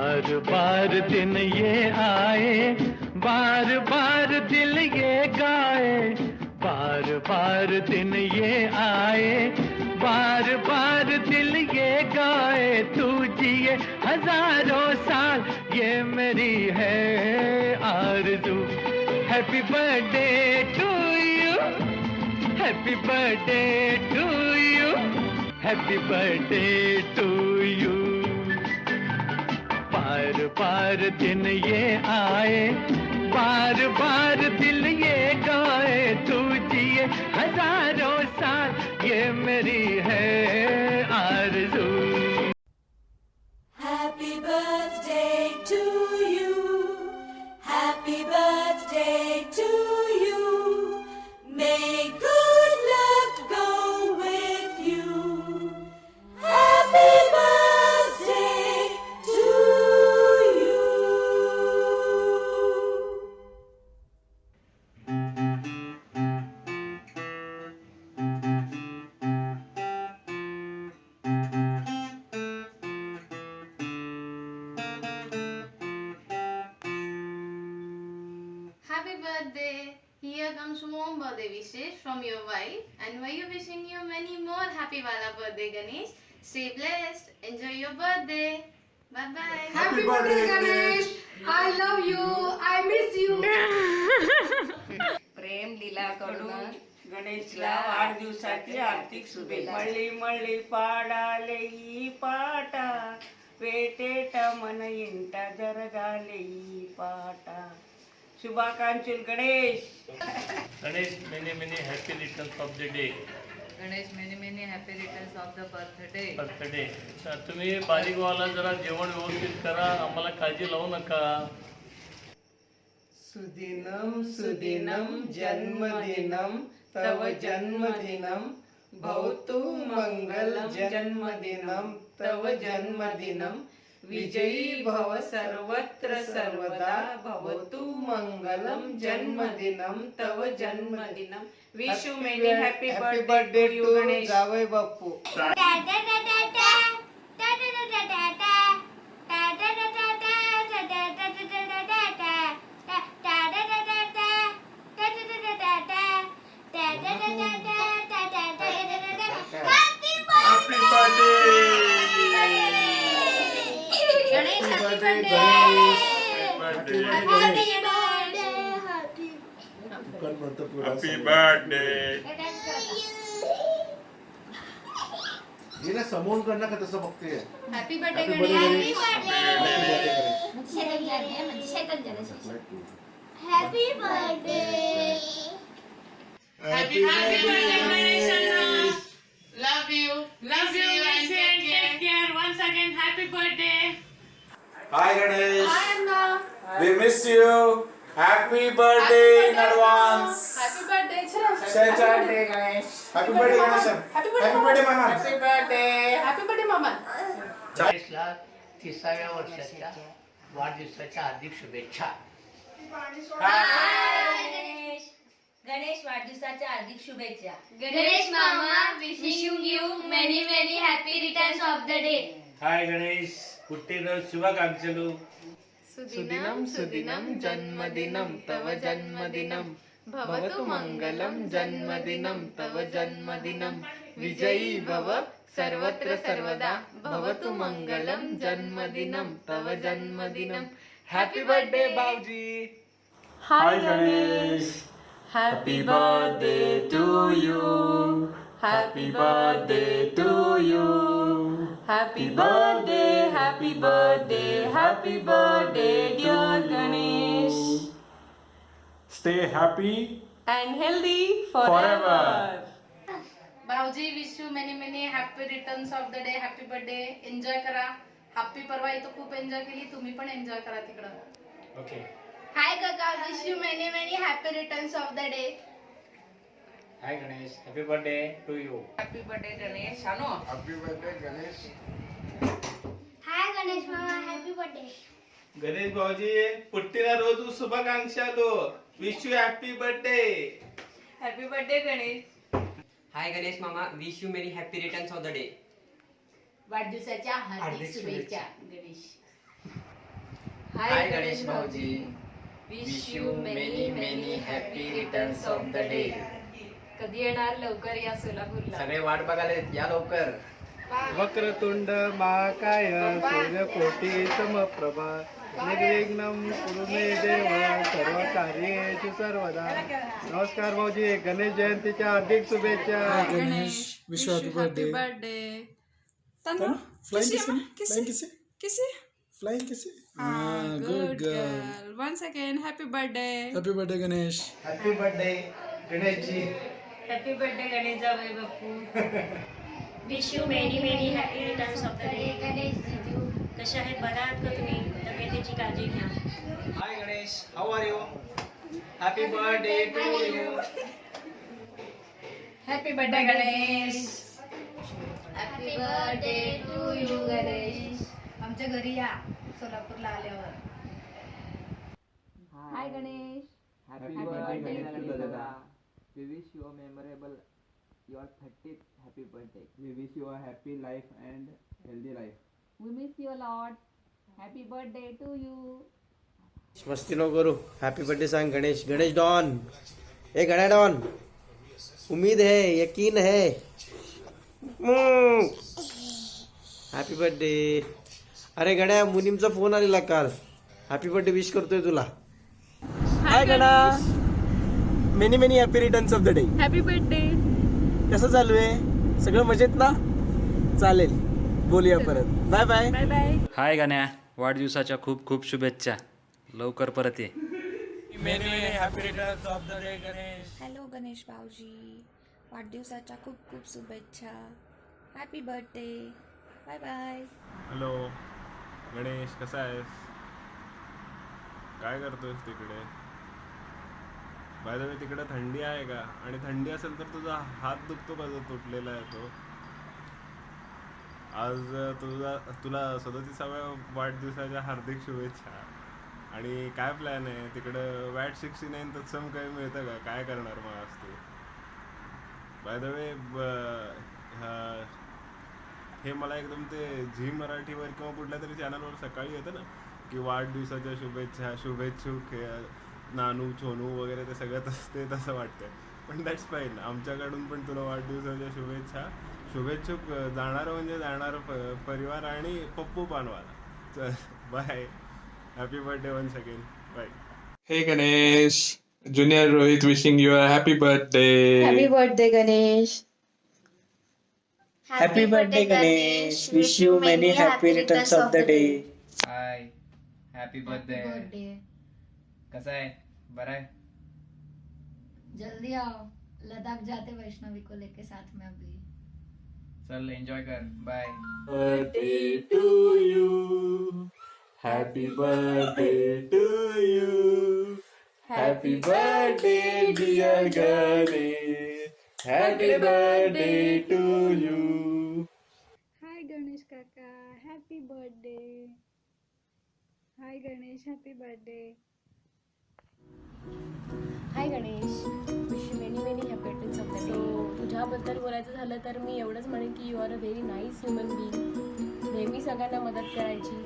बार बार दिन ये आए, बार बार दिल ये गाए, बार बार दिन ये आए, बार बार दिल ये गाए, तू जिए हजारों साल ये मेरी है आरज़ू। Happy birthday to you, happy birthday to you, happy birthday to you. बार बार दिन ये आए, बार बार दिल ये गाए, तू जिए हजारों साल ये मेरी है आरज़ू। Happy birthday to you. Happy birthday to you. May good luck go with you. Happy birthday to you. Happy birthday! Here comes warm birthday wishes from your wife, and we are wishing you many more happy wala birthday, Ganesh. Stay blessed. Enjoy your birthday. Bye bye. Happy birthday Ganesh. I love you. I miss you. प्रेम लीला कडून गणेशला वाढदिवसाची आर्थिक शुभेच्छा. मळी मळी पाडालेई पाटा, पेटेट मन इंटा जरगालेई पाटा. शुभाकांक्षी Ganesh. Ganesh, many many happy returns of the day. Ganesh many happy returns of the birthday. Birthday. तर तुम्ही बारीकवाला जरा जेवण व्यवस्थित करा, आम्हाला काळजी लावू नका. सुदिनम सुदिनम जन्मदिनम तव जन्मदिनम भवतु मंगलम जन्मदिनम तव जन्मदिनम विजयी भव सर्वत्र सर्वदा भवतु मंगलम जन्मदिनम तव जन्मदिनम. Wish you many happy birthday to जावई बापू. Happy birthday. हिला समोर कर ना का तसं बघते. Happy birthday, Happy Ganesh. Happy birthday. Happy birthday, Ganesh. Love you. Love you. And take care. Once again, happy birthday. Hi Ganesh. Hi Anna. We miss you. Happy birthday in advance. Happy birthday, Happy birthday Ganesh. Happy birthday Ganesh. Happy birthday Maman. Happy birthday. Happy birthday, Mama. गणेशला 30व्या वर्षाच्या वाढदिवसाच्या हार्दिक शुभेच्छा. गणेश वाढदिवसाच्या हार्दिक शुभेच्छा. Ganesh Mama, wishing you many happy returns of the day. हाय गणेश, పుట్టినరోజు శుభాకాంక్షలు. सुदिनम सुदिनम जन्मदिनम तव जन्मदिनम भवतु मंगलम जन्मदिनम तव जन्मदिनम विजयी भव सर्वत्र सर्वदा भवतु मंगलम जन्मदिनम तव जन्मदिनम. Happy birthday Bavji. Hi Ganesh. Happy birthday to you. Happy birthday to you. Happy birthday, happy birthday, dear Ganesh. Stay happy and healthy forever. भाऊजी, wish you many happy returns of the day. Happy birthday. Enjoy करा. Happy परवा इथं खूप enjoy केली, तुम्ही पण enjoy करा तिकडं. ओके. हाय काका, wish you many happy returns of the day. Hi Ganesh, happy birthday to you. Happy birthday Ganesh. शानो. Happy birthday Ganesh. Hi Ganesh मामा, हॅपी बर्थडे. गणेश भाऊजी పుట్టినరోజు శుభాకాంక్షలు. Wish you happy birthday. Happy birthday Ganesh. Hi Ganesh मामा, wish you many happy returns of the day. वाढदिवसाच्या हार्दिक शुभेच्छा Ganesh. Hi Ganesh Bhauji. Wish you many happy returns of the day. कधी येणार लवकर या सोलापूरला. सगळे वाट बघायला या लवकर. वक्रतुंड महाकाय सूर्यकोटी समप्रभा निर्विघ्नं कुरु मे देव सर्व कार्येषु सर्वदा. नमस्कार भाऊजी, गणेश जयंतीच्या हार्दिक शुभेच्छा. Ganesh wish happy birthday. Flying kiss good girl. Once again happy birthday Ganesh. Happy birthday Ganesh ji. Happy birthday Ganesh जावई बापू. Wish you many happy returns of the day Ganesh जीजू. कशा आहेत, बरा आहात का तुम्ही? तब्येतीची काळजी घ्या. Hi Ganesh, how are you? Happy birthday to you. Happy birthday Ganesh. Happy birthday to you Ganesh. आमच्या घरी या सोलापूरला आल्यावर. हाय गणेश. हॅपी बर्थडे दादा. We wish you a memorable your 30th happy birthday. We wish you a happy life and healthy life. We miss you a lot. Happy birthday to you. मस्ती नको करू. Happy birthday सांग Ganesh. Ganesh don, ए गणा don, उम्मीद है, यकीन है. Happy birthday. अरे गण्या, मुनीमचा फोन आलेला काल. हॅपी बर्थडे विश करतोय तुला. Hi Gana, many happy returns of the day. Happy birthday. कसं चालू आहे? सगळं मजेत ना? चालेल, बोलूया परत. Bye bye. Bye bye. Hi Ganya, वाढदिवसाच्या खूप खूप शुभेच्छा. लवकर परत ये. Happy returns of the day Ganesh. Hello Ganesh भाऊजी, वाढदिवसाच्या खूप खूप शुभेच्छा. Happy birthday. Bye bye. Hello Ganesh, कसा आहेस? काय करतोयस तिकडे? बाय द वे, तिकडे थंडी आहे का? आणि थंडी असेल तर तुझा हात दुखतो का जो तुटलेला आहे तो? आज तुला 37व्या वाढदिवसाच्या हार्दिक शुभेच्छा. आणि काय प्लॅन आहे तिकडं? वॅट 69 तत्सम काही मिळतं का? काय करणार मग आज तू? बाय द वे, हे मला एकदम ते झी मराठीवर किंवा कुठल्या तरी चॅनलवर सकाळी येतं ना की वाढदिवसाच्या शुभेच्छा, शुभेच्छुक, नानू छोनू वगैरे, ते सगळं ते तसं वाटतंय. पण दॅट्स फाईन. आमच्याकडून पण तुला वाढदिवसाच्या शुभेच्छा. शुभेच्छुक जाणार म्हणजे जाणार परिवार आणि पप्पू पानवाला. चल bye. Happy birthday once again. Bye. Hey Ganesh, junior Rohit wishing you a happy birthday. Happy birthday Ganesh. Happy birthday Ganesh. Wish you many happy returns of the day. Hi, happy birthday. कसा आहे? बरा आहे? जल्दी आओ, लद्दाख जाते वैष्णवी को लेके साथ में अभी. चल एन्जॉय कर. Bye. Birthday to you. Happy birthday to you. Happy birthday dear Ganesh. Happy birthday to you. Hi Ganesh काका. Happy birthday. Hi Ganesh. Happy birthday. Hi Ganesh, wish you many happy returns of the day. तुझ्याबद्दल बोलायचं झालं तर मी एवढंच म्हणेन की you are a very nice human being. नेहमी सगळ्यांना मदत करायची,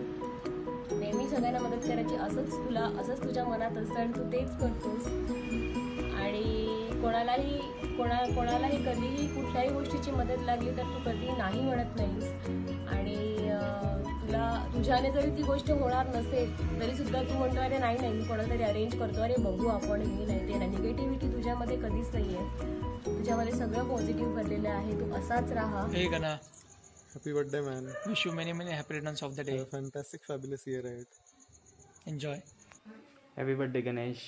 असंच तुझ्या मनात असतं आणि तू तेच करतोस. आणि कोणालाही कधीही कुठल्याही गोष्टीची मदत लागली तर तू कधी नाही म्हणत नाहीस. आणि तुझ्याने जरी ती गोष्ट होणार नसेल तरी सुद्धा तू म्हणतो अरे नाही मी कोणातरी अरेंज करतो, अरे बघू आपण, हे नाही ते. निगेटिव्हिटी तुझ्यामध्ये कधीच नाही आहे. तुझ्यामध्ये सगळं पॉझिटिव्ह भरलेलं आहे. तू असाच राहा. हे गणा, happy birthday man. Wish you many happy returns of the day. Fantastic fabulous year ahead. Enjoy. Happy birthday Ganesh.